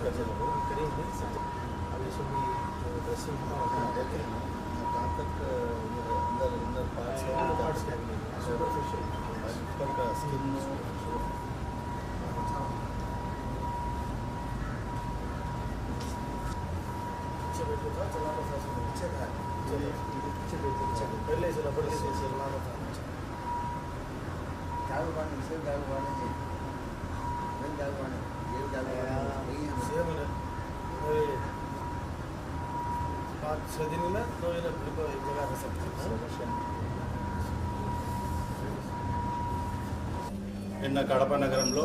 अभी सुबह ड्रेसिंग तक अंदर अंदर पार्ट्स सुपरफिशियल ऊपर का स्किन पीछे बैठे था चला था पीछे था पीछे बैठे पहले चला पड़े से चला था गाँव वाले से गाँव वाले जी मैं गाँव वाले ये गाँव वाले सेम है 5-6 दिन में तो ये बिल्कुल एक जगह रह सकते हैं। నిన్న కడప నగరంలో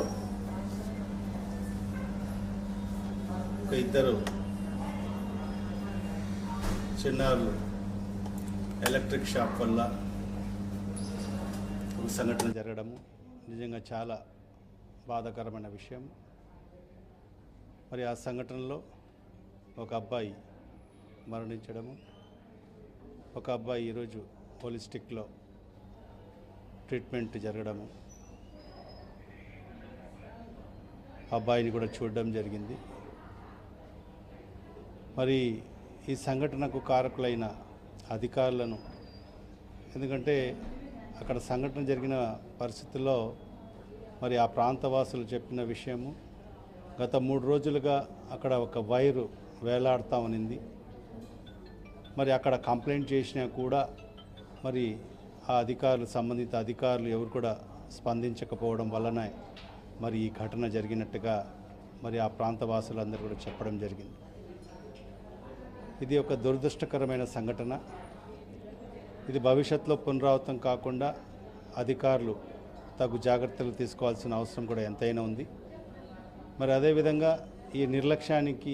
ఒక ఇద్దరు చిన్నారులు ఎలక్ట్రిక్ షాక్ వల్ల ఒక సంఘటన జరగడము నిజంగా చాలా బాధాకరమైన విషయం. మరి ఆ సంఘటనలో ఒక అబ్బాయి మరణించడము, ఒక అబ్బాయి ఈరోజు హోలిస్టిక్లో ట్రీట్మెంట్ జరగడము, అబ్బాయిని కూడా చూడడం జరిగింది. మరి ఈ సంఘటనకు కారకులైన అధికారులను, ఎందుకంటే అక్కడ సంఘటన జరిగిన పరిస్థితుల్లో మరి ఆ ప్రాంతవాసులు చెప్పిన విషయము, గత 3 రోజులుగా అక్కడ ఒక వైరు వేలాడుతూ ఉన్నింది. మరి అక్కడ కంప్లైంట్ చేసినా కూడా మరి ఆ అధికారులు, సంబంధిత అధికారులు ఎవరు కూడా స్పందించకపోవడం వలన మరి ఈ ఘటన జరిగినట్టుగా మరి ఆ ప్రాంతవాసులందరూ కూడా చెప్పడం జరిగింది. ఇది ఒక దురదృష్టకరమైన సంఘటన. ఇది భవిష్యత్తులో పునరావృతం కాకుండా అధికారులు తగు జాగ్రత్తలు తీసుకోవాల్సిన అవసరం కూడా ఎంతైనా ఉంది. మరి అదేవిధంగా ఈ నిర్లక్ష్యానికి